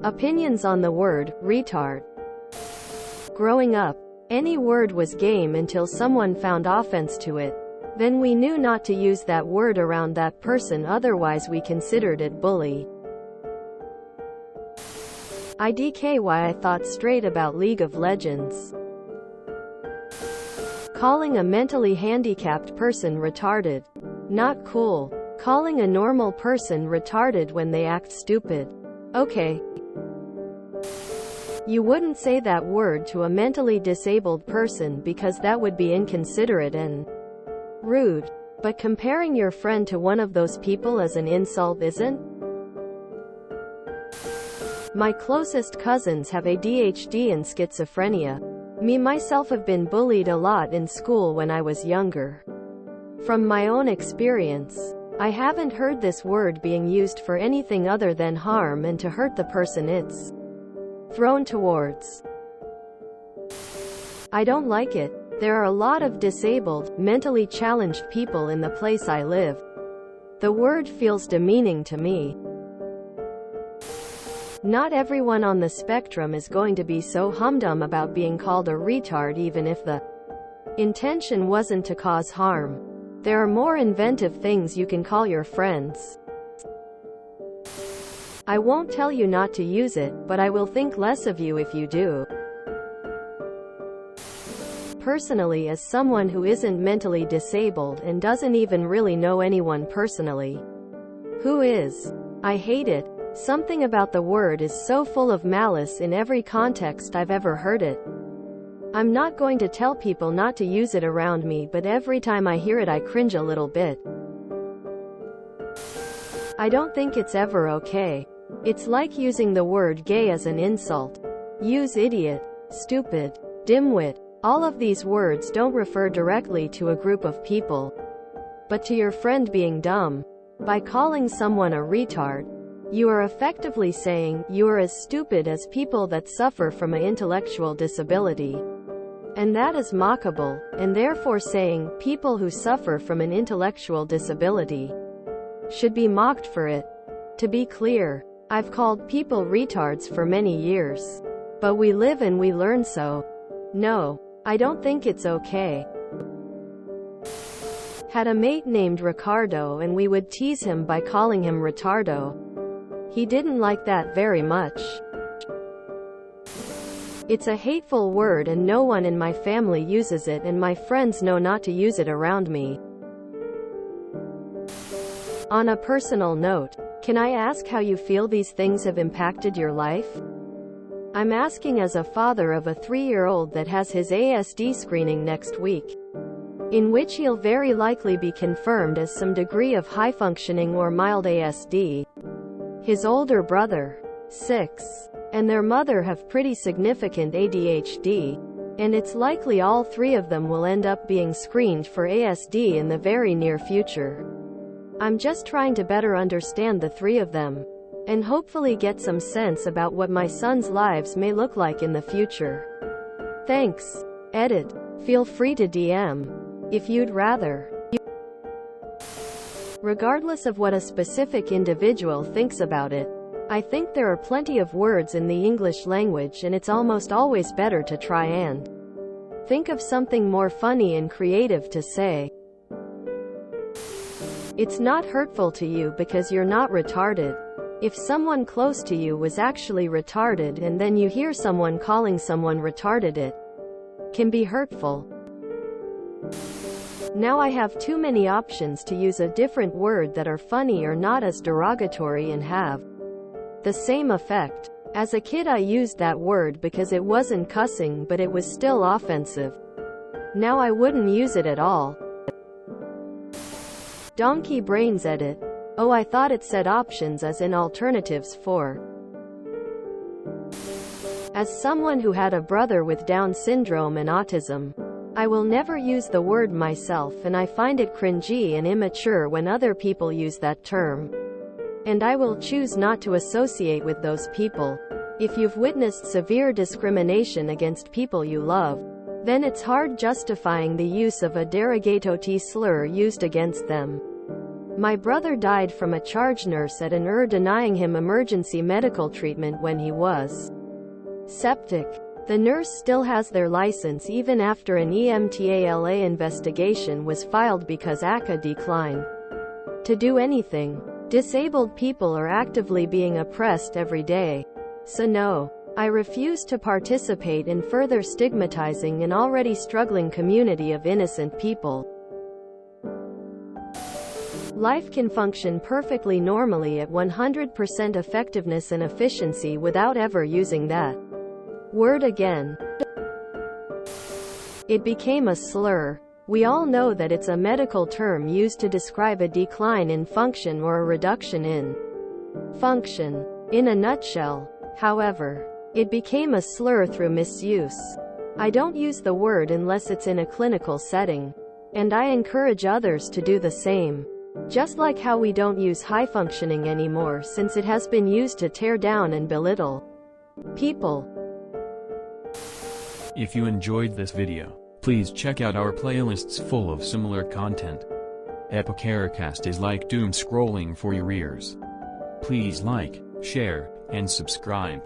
Opinions on the word retard. Growing up, any word was game until someone found offense to it. Then we knew not to use that word around that person, otherwise we considered it bully. I thought straight about League of Legends. Calling a mentally handicapped person retarded. Not cool. Calling a normal person retarded when they act stupid. Okay. You wouldn't say that word to a mentally disabled person because that would be inconsiderate and rude. But comparing your friend to one of those people as an insult isn't? My closest cousins have ADHD and schizophrenia. Me myself have been bullied a lot in school when I was younger. From my own experience, I haven't heard this word being used for anything other than harm and to hurt the person it's thrown towards. I don't like it. There are a lot of disabled, mentally challenged people in the place I live. The word feels demeaning to me. Not everyone on the spectrum is going to be so humdum about being called a retard, even if the intention wasn't to cause harm. There are more inventive things you can call your friends. I won't tell you not to use it, but I will think less of you if you do. Personally, as someone who isn't mentally disabled and doesn't even really know anyone personally who is, I hate it. Something about the word is so full of malice in every context I've ever heard it. I'm not going to tell people not to use it around me, but every time I hear it I cringe a little bit. I don't think it's ever okay. It's like using the word gay as an insult. Use idiot, stupid, dimwit. All of these words don't refer directly to a group of people, but to your friend being dumb. By calling someone a retard, you are effectively saying, you are as stupid as people that suffer from an intellectual disability. And that is mockable, and therefore saying, people who suffer from an intellectual disability should be mocked for it. To be clear, I've called people retards for many years. But we live and we learn, so no, I don't think it's okay. Had a mate named Ricardo and we would tease him by calling him retardo. He didn't like that very much. It's a hateful word and no one in my family uses it, and my friends know not to use it around me. On a personal note, can I ask how you feel these things have impacted your life? I'm asking as a father of a 3-year-old that has his ASD screening next week, in which he'll very likely be confirmed as some degree of high-functioning or mild ASD. His older brother, 6, and their mother have pretty significant ADHD, and it's likely all 3 of them will end up being screened for ASD in the very near future. I'm just trying to better understand the 3 of them, and hopefully get some sense about what my sons' lives may look like in the future. Thanks. Edit. Feel free to DM if you'd rather. Regardless of what a specific individual thinks about it, I think there are plenty of words in the English language, and it's almost always better to try and think of something more funny and creative to say. It's not hurtful to you because you're not retarded. If someone close to you was actually retarded and then you hear someone calling someone retarded, it can be hurtful. Now I have too many options to use a different word that are funny or not as derogatory and have the same effect. As a kid I used that word because it wasn't cussing, but it was still offensive. Now I wouldn't use it at all. Donkey brains. Edit. Oh, I thought it said options as in alternatives for. As someone who had a brother with Down syndrome and autism, I will never use the word myself, and I find it cringy and immature when other people use that term. And I will choose not to associate with those people. If you've witnessed severe discrimination against people you love, then it's hard justifying the use of a derogatory slur used against them. My brother died from a charge nurse at an denying him emergency medical treatment when he was septic. The nurse still has their license even after an EMTALA investigation was filed because ACA declined to do anything. Disabled people are actively being oppressed every day. So no, I refuse to participate in further stigmatizing an already struggling community of innocent people. Life can function perfectly normally at 100% effectiveness and efficiency without ever using that word again. It became a slur. We all know that it's a medical term used to describe a decline in function or a reduction in function. In a nutshell, however, it became a slur through misuse. I don't use the word unless it's in a clinical setting, and I encourage others to do the same. Just like how we don't use high functioning anymore since it has been used to tear down and belittle people. If you enjoyed this video, please check out our playlists full of similar content. TooAfraidToAsk is like doom scrolling for your ears. Please like, share, and subscribe.